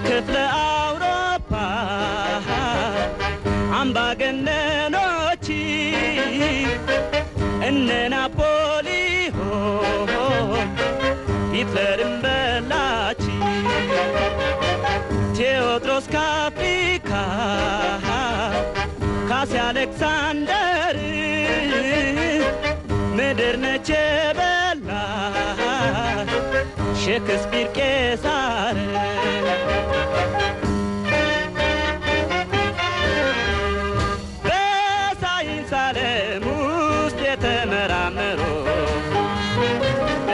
ክፍለ አውሮፓ አምባገነኖች እነ ናፖሊዮን ሂትለርን በላች ቴዎድሮስ ከአፍሪካ ካሲ አሌክሳንደር ምድር ነች የበላ ሼክስፒር ቄሳር በሳይንስ ዓለም ውስጥ የተመራመሩ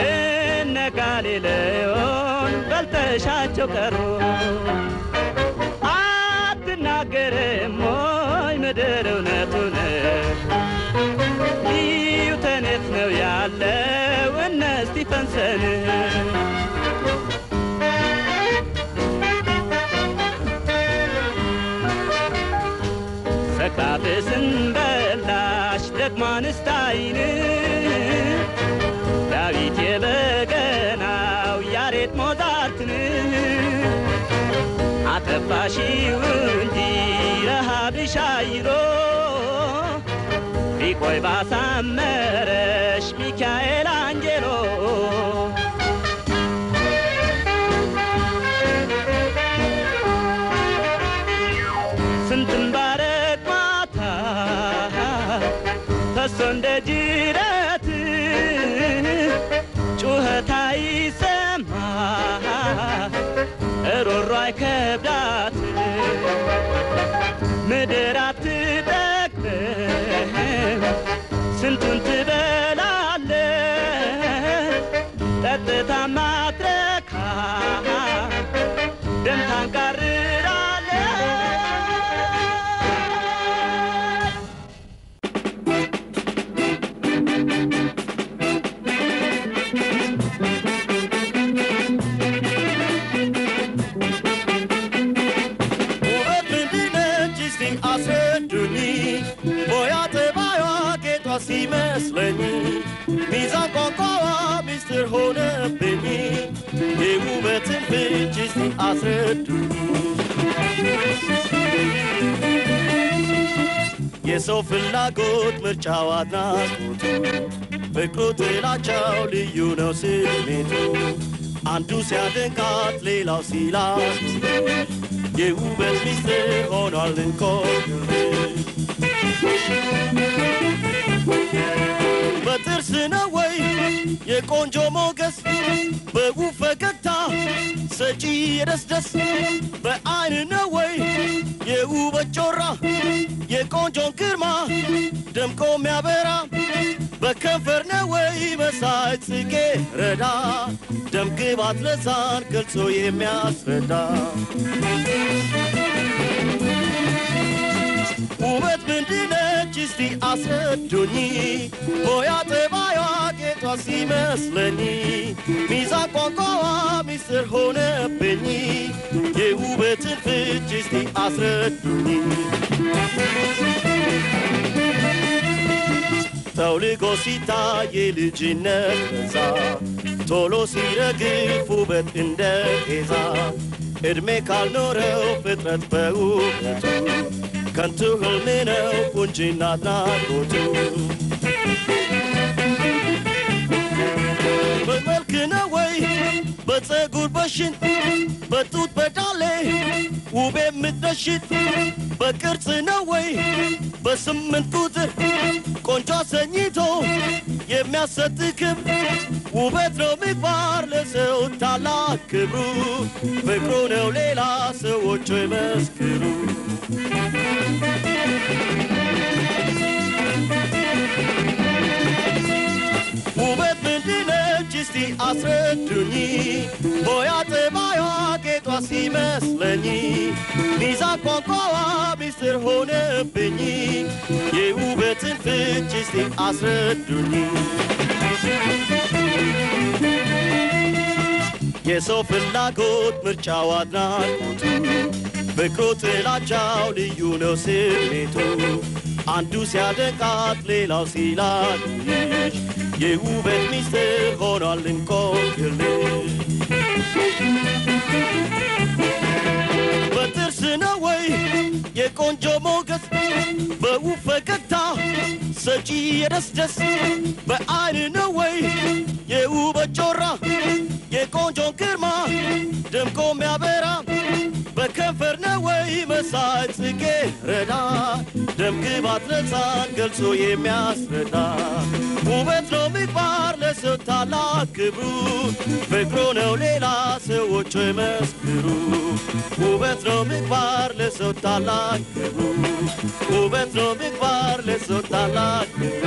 እነ ጋሊሌዮን በልተሻቸው ቀሩ አትናገርም ወይ ምድር እውነቱን ኒውተን የት ነው ያለው እነ ስቲፈንሰን ሰክራቴስን በላሽ ደግሞ አንስታይን ዳዊት የበገናው ያሬድ ሞዛርትን አጠፋሽው እንጂ ረሃብሽ አይሎ ቢቆይ ባሳመረሽ ሚካኤል አንጀሎ ስንትን ባረግ ማታ ፈሶ እንደ ጅረት ጩኸት አይሰማ እሮሮ አይከብዳት ምድር አትጠግብም ስንቱን ትበላለ ጠጥታ ማትረካ ደም ታንቃርራለ ሲመስለኝ ሚዛን ቋንቋዋ ሚስጥር ሆነብኝ የውበትን ፍቺ እስቲ አስረዱኝ የሰው ፍላጎት ምርጫው አድናቆቱ ፍቅሩ ጥላቻው ልዩ ነው ስሜቱ አንዱ ሲያደንቃት ሌላው ሲላት የውበት ሚስጥር ሆኗል እንቆቅልሽ በጥርስ ነው ወይ የቆንጆ ሞገስ በውብ ፈገግታ ሰጪ የደስደስ በአይን ነው ወይ የውበት ጮራ የቆንጆን ግርማ ደምቆ የሚያበራ በከንፈር ነው ወይ መሳይ ጽጌረዳ ደም ግባት ለዛን ገልጾ የሚያስረዳ ውበት ምንድነች እስቲ አስረዱኝ ሆያ ጠባይዋ ጌጧ ሲመስለኝ ሚዛን ቋንቋዋ ሚስጥር ሆነብኝ የውበትን ፍቺ እስቲ አስረዱኝ ጠውልጎ ሲታይ የልጅነት በዛ ቶሎ ሲረግፍ ውበት እንደ ጤዛ እድሜ ካልኖረው ፍጥረት በውበቱ ከንቱ ህልም ነው ቁንጅና አድናቆቱ በመልክ ነው ወይ በፀጉር በሽንት በጡት በዳሌ ውብ የምትነሽት በቅርጽ ነው ወይ በስምንት ቁጥር ቆንጆ አሰኝቶ የሚያሰጥ ክብር ውበት ነው ምግባር ለሰው ታላቅ ክብሩ ፍቅሩ ነው ሌላ ሰዎች ይመስክሩ ውበት ምንድነች እስቲ አስረዱኝ ሆያ ጠባይዋ ጌጧ ሲመስለኝ ሚዛን ቋንቋዋ ሚስጥር ሆነብኝ የውበትን ፍቺ እስቲ አስረዱኝ የሰው ፍላጎት ምርጫው አድናቆቱ ፍቅሩ ጥላቻው ልዩ ነው ስሜቱ አንዱ ሲያደንቃት ሌላው ሲላልሽ የውበት ሚስጥር ሆኗል እንቆቅልሽ በጥርስ ነው ወይ የቆንጆ ሞገስ በውብ ፈገግታ በጂ የደስደስ በአይን ነው ወይ የውበት ጮራ የቆንጆን ግርማ ደምቆ የሚያበራ በከንፈር ነው ወይ መሳይ ጽጌረዳ ደምግባት ነፃን ገልጾ የሚያስረዳ ውበት ነው ምግባር ለሰው ታላቅ ክብሩ ፍቅሩ ነው ሌላ ሰዎች ይመስክሩ ውበት ነው ምግባር ለሰው ታላቅ ክብሩ ውበት ነው ምግባር ለሰው ታላቅ ክብሩ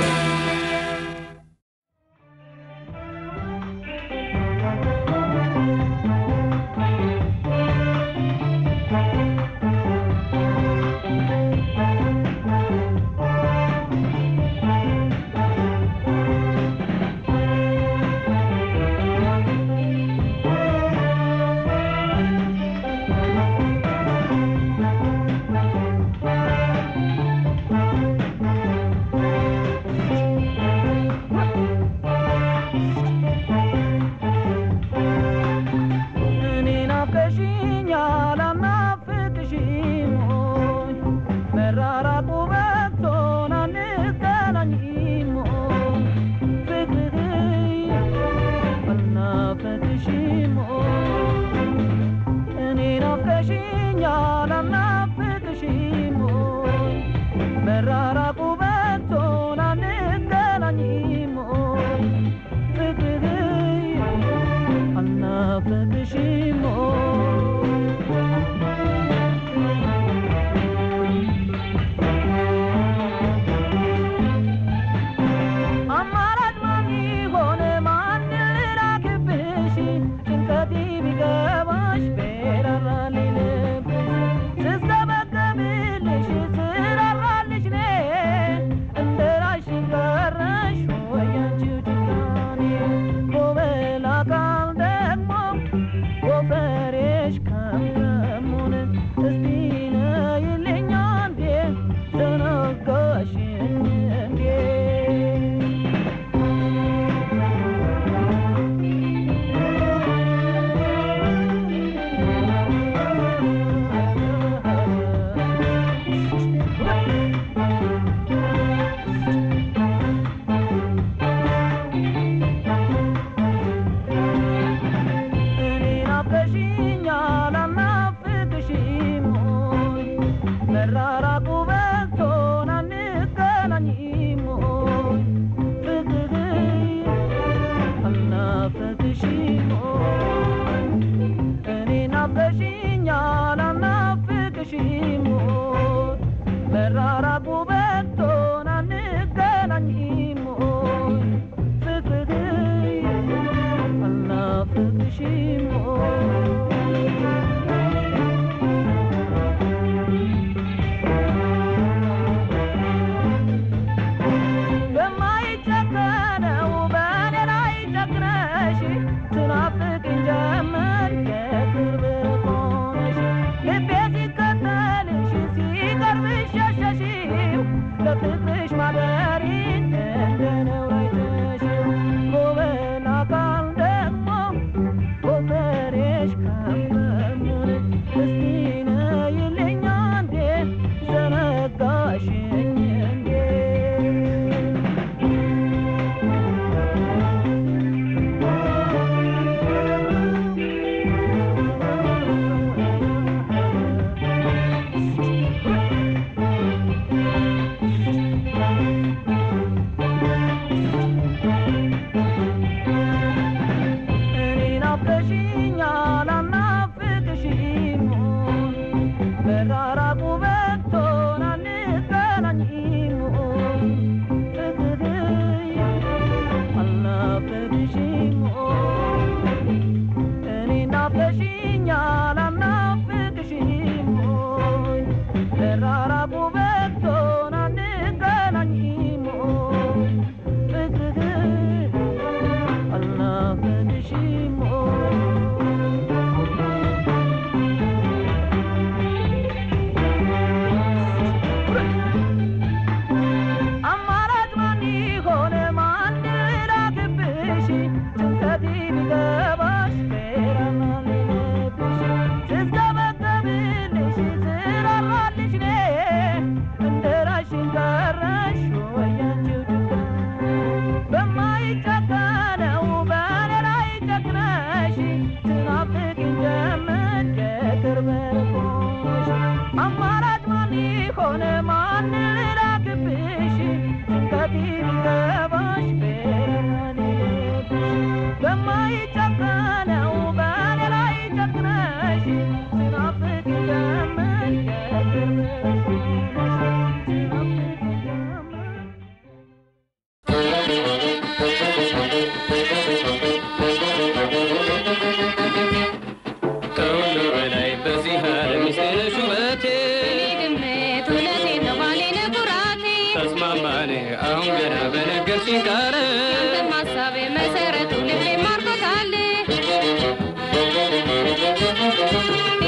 ተስማማን አሁን ገና በነገርሽኝ ቃል ያንተ ሐሳቤ መሰረቱ ልቤ ማርኮታል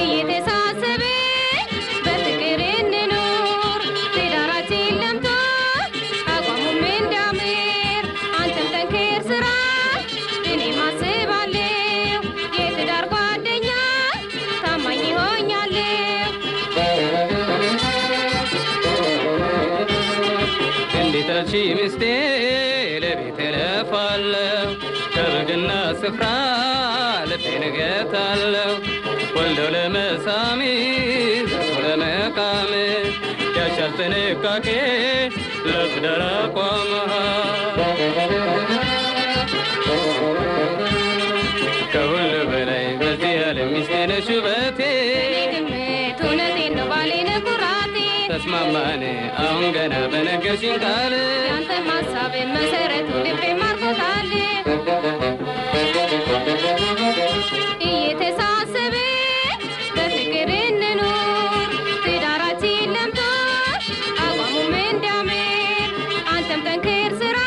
እየተሳሰበ በፍቅር እንኖር ትዳራችን ለምቶ አቋሙም እንዳምር አንተም ጠንክር ስራ እኔም አስባለሁ የትዳር ጓደኛ ታማኝ ሆኛለሁ እንዴት አልሽ ሚስቴ ለቤቴ ለፋለሁ ከበግና ስፍራ ልቤን እገታለሁ ወልደው ለመሳሚ ዘርቶ ለመቃም ያሻል ጥንቃቄ ለትዳር አቋም ከሁሉ በላይ በዚህ ዓለም ሚስቴ ነሽ ውበቴ ግምት እውነቴን ነው ባሌን ኩራቴ ተስማማን አሁን ገና በነገርሽኝ ቃል ያንተ ሐሳቤ መሰረቱ ልቤ ማርኮታል እየተሳሰበ በፍቅር እንኖር ትዳራችን ለምቶ አቋሙም እንዳምር አንተም ጠንክር ስራ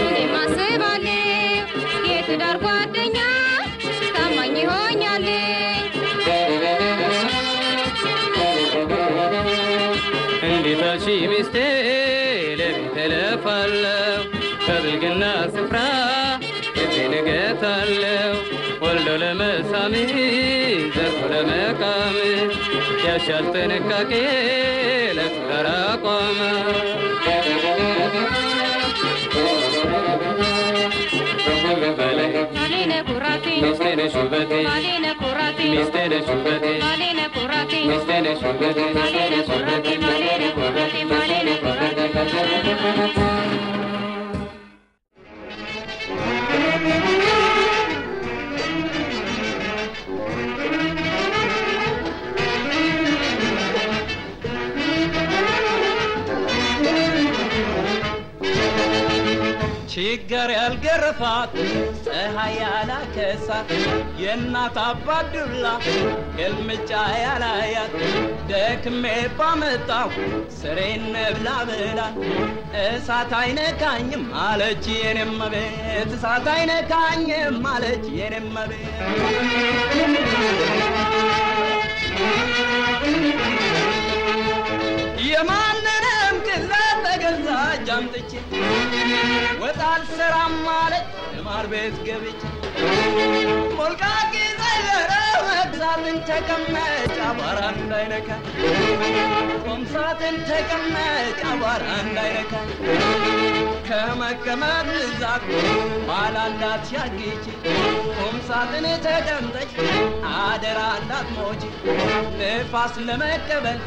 እኔም አስባለሁ የትዳር ጓደኛ ታማኝ ሆኛለሁ እንዴት አልሽ ሚስቴ ለቤቴ ለፋለሁ ከብልግና ስፍራ ልቤን እገታለሁ ወልደው ለመሳሚ ዘርቶ ለመቃም ያሻል ጥንቃቄ ለትዳር አቋም ከሁሉ በላይ ባሌነ ኩራቴ ሚስቴ ነሽ ውበቴ ባሌነ ኩራቴ ሚስቴ ነሽ ውበቴ ባሌነ ኩራቴ ሚስቴ ነሽ ውበቴ ባሌነ ኩራቴ ባሌነ ኩራቴ ባሌነ ኩራቴ ችግር ያልገረፋት ፀሐይ ያላከሳት የእናት አባት ዱላ ግልምጫ ያላያት ደክሜ ባመጣው ስሬን ብላ ብላ እሳት አይነካኝም አለች የኔም ቤት እሳት አይነካኝም አለች የኔም ቤት የማንንም ክላት ተገዛ ጃምጥቼ ወጣል ሰራም ማለት ማር ቤት ገብቼ ሞልቃቂ ዘይረ መግዛትን ተቀመጭ አባራ እንዳይነካ ቆምሳትን ተቀመጭ አባራ እንዳይነካ ከመቀመጥ ብዛት ባላላት ያጊች ቆምሳትን ተቀምጠች አደራ እንዳትሞች ንፋስ ለመቀበል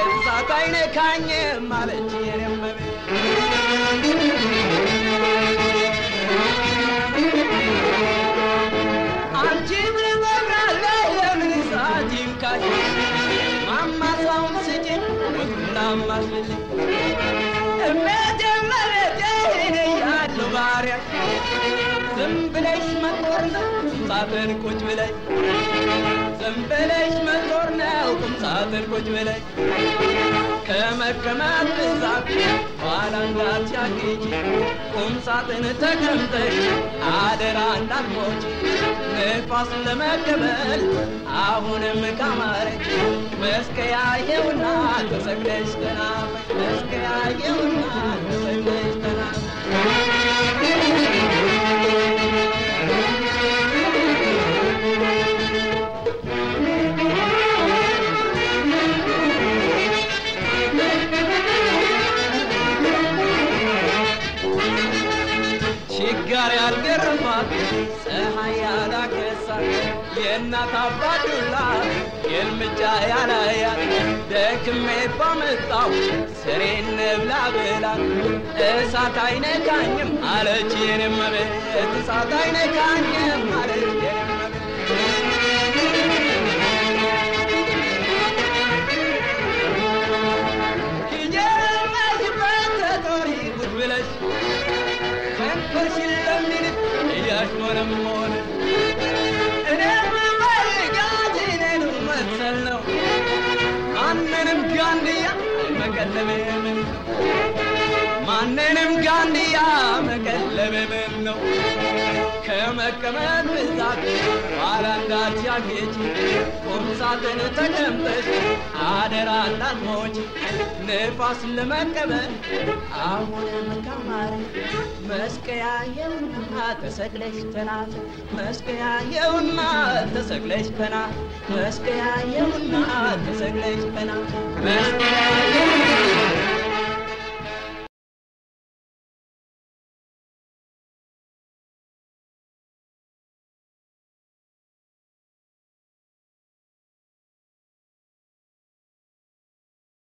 እሳት አይነካኝም አለች የኔም ቤት አንቺ ምን በብራለ የምን እሳት ይንካሽ ማማሳውን ስጭን ወጡናም አስልልኝ እመቴ መሬቴ እኔ ያለው ባሪያ ዝም ብለሽ መኖር ነው ቁምሳጥን ቁጭ ብለሽ ዝም ብለሽ መኖር ነው ቁምሳጥን ቁጭ ብለሽ ከመቀመጥ ብዛት ኋላ እንዳትያጊጂ ቁምሳጥን ተቀምጠሽ አደራ እንዳትሞቺ ንፋስ ለመቀበል አሁንም ካማረች መስቀያየውና ተሰግደሽ ተናፈሽ መስቀያየውና ተሰግደሽ ተናፈሽ ችግር ያልገረፋት ፀሐይ ያላከሳት የእናት አባት ዱላ ግልምጫ ያላያት ደክሜ ባመጣው ስሬን ብላ ብላ እሳት አይነካኝም አለች የኔም ቤት እሳት አይነካኝም አለች የኔም ቤት ያሽሞንም ሆነ እኔም መልጋት እኔን መሰል ነው ማንንም ጋንድያ መቀለቤ ምን ማንንም ጋንዲያ መቀለቤ ምን ነው ከመቀመጥ ብዛት ባላንዳት ያጌች ቁምሳጥን ተቀምጠሽ አደራ እንዳትሞች ንፋስ ለመቀበል አሁን መካማር መስቀያየውና ተሰቅለሽ ተናት መስቀያየውና ተሰቅለሽ ተናት መስቀያየውና ተሰቅለሽ ተናት መስቀያየውና